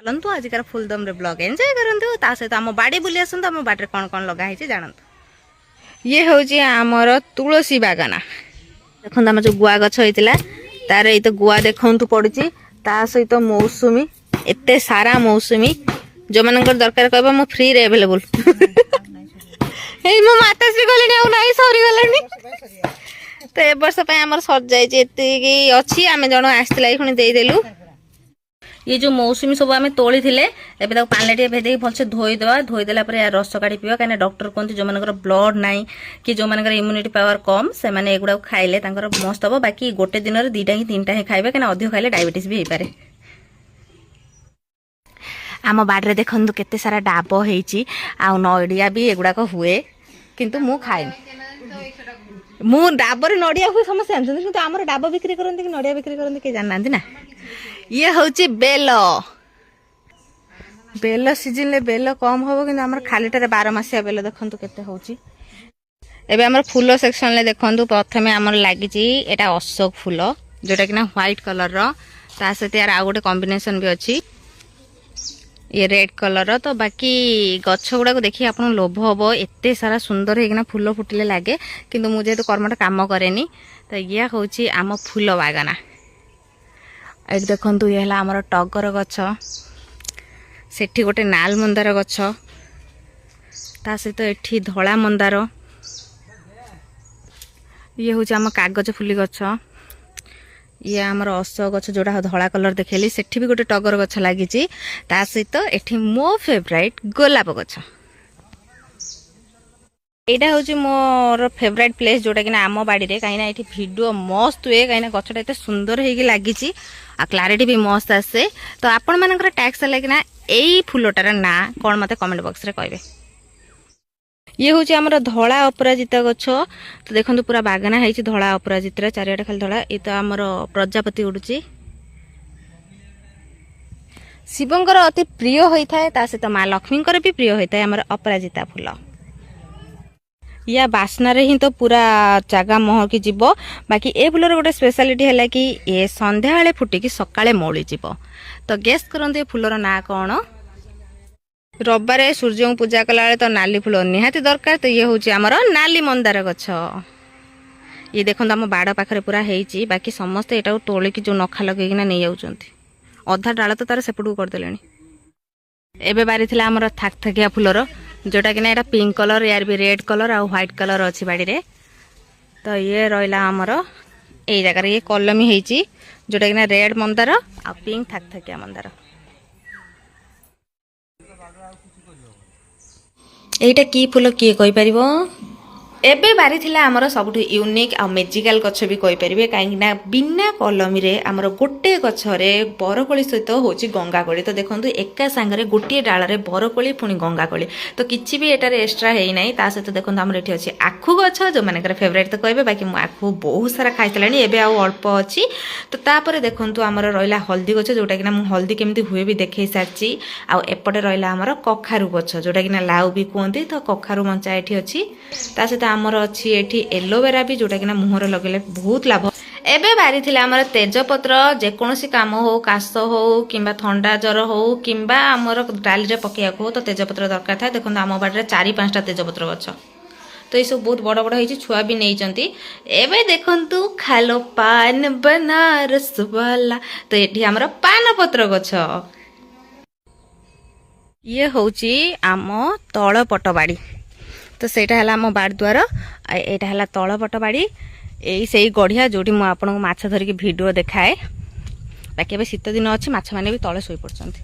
चलतु आजिकार फुलदम रे blog enjoy करंतु ता सहित आम बाड़ी बुली आसंतु आम बाड़ी कौन कौन लगा है जानतु। ये हूँ आमर तुलसी बागाना देखो आम जो गुआ गछ होता तार ये तो गुआ देखु पड़ी ता सहित मौसुमी एते सारा मौसुमी जो मान दरकार कह मु फ्री रे अवेलेबल मो माताश्री गले नहीं सरी गलानी तो ए वर्ष आमर सर जाती अच्छी आम जन आसला पुणी देदेलु। ये जो मौसुमी सब आम तोली थे एवं पानी टे भेद भलसे धोईदेवा धोईदेला रस काढ़ी पीवा कहीं डॉक्टर कहते जो मनकर ब्लड नाई कि जो मनकर इम्यूनिटी पावर कम से मैंने एगुड़ा खाइले मस्त हम बाकी गोटे दिन में 2टा कि 3टा ही खाइबे कहीं अधिक खाइले डायबिटीज भी हो पारे। आम बाड़े देखु केते सारा डाब होती आ नड़िया भी एगुड़ाक हुए किंतु मु खाए मु डाबर नड़िया हुए समस्त जानते कि आम डाब बिक्री करते कि नड़िया बिक्री करते कि जानना ना। ये हूँ बेल बेल सीजन ले बेल कम हम कि आम खालीटार 12 मासिया बेल देखु केते होची। एबे आमर फूल सेक्शन ले देखु प्रथम आमर लगी एटा अशोक फूल जोटा कि व्हाइट कलर ता सहित यार आउ गोटे कॉम्बिनेशन भी अच्छी ये रेड कलर तो बाकी गछ गुड़ा को देखिए आप लोभ हम एत सारा सुंदर होना फूल फुटिले लगे किंतु मुझे तो कर्मटा काम कैनि तो ये हूँ आम फूल बागाना। ये देखु ये आमर टगर गछ सेठी गोटे नाल मंदार गछ ता सहित एठी धला मंदार ये हूँ आम कागज फुली गछ ये आमर अशोक गछ जोड़ा धला कलर देखेली सेठी भी गोटे टगर गछ लगी ता सहित एठी मो फेवराइट गोलाप गछ। यहाँ हूँ मोर फेवराइट प्लेस जोटा कि आम बाड़ी रे कहीं ये भिडियो मस्त हुए कहीं गछटा एत सुंदर होगी लगी आ क्लारिटी भी मस्त आसे तो आपण मानकर टैक्स है कि यही फुलटार ना कौन मत कमेंट बॉक्स रे कहबे। ये हूँ आमर धला अपराजिता गछ तो देखो पूरा बागाना है धला अपराजित चारिआडे खाली धला ये तो आमर प्रजापति उड़ुची शिवंकर अति प्रिय होता है ता सहित माँ लक्ष्मींकर भी प्रिय होता है आमर अपराजिता फूल या बास्ना रे ही तो पूरा जगह महकी जीव बाकी ए फूलर गोटे स्पेशलिटी है कि ये संध्या बेले फुटिकी सकाळे मौली जीव तो गेस करते ये फूलर ना कौन। रविवार सूर्य को पूजा कला तो नाली फूल निहाती दरकार तो ये हूँ आमर नाली मंदार गछ ये देखो आम बाड़ पाखे पूरा होती बाकी समस्ते यहाँ तोलिकी जो नखा लगेकिना नहीं जाउछंती अधा डाल तो तार सेपटू करदे एबे बारी थिला आमर थाकथाकिया फूलर जोटा कि ना पिंक कलर यार भी रेड कलर आ व्हाइट कलर अच्छी बाड़ी रे तो ये रहा आमर यही जगार ये कलमी होती जोटा कि ना रेड मंदार आ पिंक थाकथाकिया मंदार। एटा की फूल किए कहि परिबो एबे बारी थिला आमर सबुठ यूनिक आ मेजिकल गछ भी कहि परिबे काहे ना बिना कलमी रे आमर गोटे गछरे बरकोली सहित होची गंगाकोली तो देखंतु एका संगरे गोटे डाल रे बरकोली पुणी गंगाकोली तो किछि भी एटारे एक्स्ट्रा हेई नै ता सहित देखंतु आमर एठी अछि आखु गछ जो मानेकर फेवरेट तो कहबे बाकी मु आखु बहुत सारा खाइतलानी एबे आ अल्प अछि तो तापरे देखंतु आमर रहिला हल्दी गछ जोटा कि ना मु हल्दी केमिति हुए भी देखै सारछि आ एपटे रहिला आमर कखारु गछ जोटा कि ना लाउ भी कहंती तो कखारु मंचा एठी अछि ता सहित आमर अच्छी एठी एलोवेरा भी जोटा कि ना मुहर लगेले बहुत लाभ। एबे बारी थिला आमर तेजपत्र जेकोसी काम हो काश हो किंबा थंडा जर हो किंबा आमर डाली रे पकेया हो तो तेजपत्र दरकार था देखो आम बाड़े 4-5टा तेजपत्र गछ तो ये सब बहुत बड़ बड़ होई छुआ भी नहीं एबे देखंतु खालो पान बनारस वाला तो एठी आमर पान पत्र गछ ये होची आम तळ पटबाड़ी तो सेटा है आम बाड़ द्वार एटा है तल पट बाड़ी यही से गढ़िया जोटी मुझे आपको माछ धरिकी भिडियो देखाए बाकी अब शीत दिन अच्छी माछ मैंने भी तले शोई पड़ते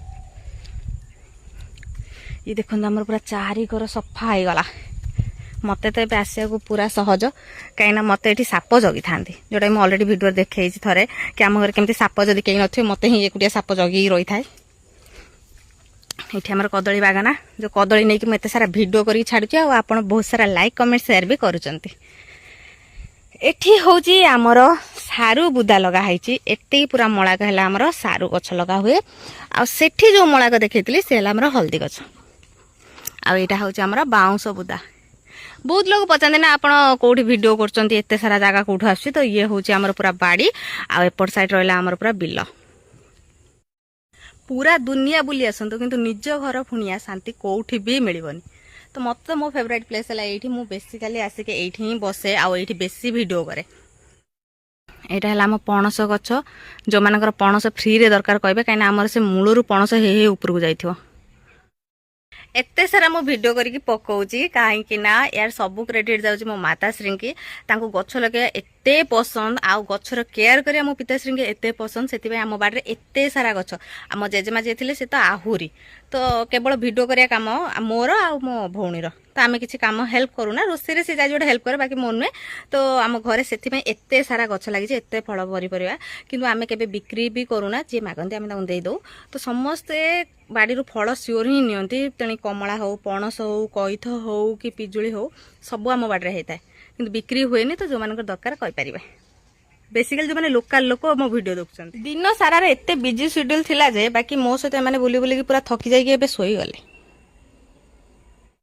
ये देखो आमर पूरा चारिकर सफा हो गला मत तो ये आसिया को पूरा सहज कहीं मत ये साप जगी था जोटा मुझे अलरेडी भिडियो देखे थे कि आम घर केमती साप जदि कहीं नथिबे मत ही एकुटिया साप जगी रही था। ये आमर कदली बागाना जो कदली नहीं कि मुझे सारा भिडियो कर छाड़ुची आप बहुत सारा लाइक कमेंट शेयर भी करुँच। एठी हूँ आमर सारू बुदा लगाई एत पूरा मलाक है आमर सारू गछ लगा हुए आठी जो मलाक देखी सी आमर हल्दी गछ आईटा हूँ आमर बाउंश बुदा बहुत लोग पचाते ना आप कौटी भिडियो करते सारा जगह कौटू आस तो ये हूँ आमर पूरा बाड़ी आउट साइड रहा आमर पूरा बिल पूरा दुनिया बुली आसतु किंतु निज घर भुनिया शांति कोठी भी मिलबनी। तो मत मो फेवरेट प्लेस है ये मुझे बेसिकाली आसिक ये बसे आईटी बेसी वीडियो करे। यहाँ है आम पणस गछ जो मानकर पणस फ्री रे दरकार कहे कहीं आमर से मूलर पणस हे उपरकू जाइथिबो। एते सारा मो वीडियो करके पकाउची कहीं यार सब क्रेडिट जाउची मो माताश्री की। तांको गछ लगे एते पसंद आउ गछर केयर करिया मो पिताश्री के एते पसंद से आम बाड़े एते सारा गछ। आम जेजेमा जे थिले से तो आहुरी तो केवल वीडियो करिया काम मोर आ मो भौणीर तो आम किसी काम हेल्प करूना रोषे से जाए जो हेल्प करे बाकी मोर नुहे। तो आम घरे से एते सारा गछ लगी एते फल पनीपरिया किंतु आम केबे बिक्री भी करूना जी मागंती आम दे दो। तो समस्ते बाड़ी फल सियोर ही नियंती तेणी कमला हो पणस हो कईथ हो कि पिजुली हो सब आम बाड़ी होता है किंतु बिक्री हुए तो जो मान दरकार कहीपर। बेसिकली जो मैंने लोकल लोक मो वीडियो देखुं दिन सारा एते बिजी शेड्यूल थिला जे बाकी मो सहित बुली बुली पूरा थकी जाइए शोईगले।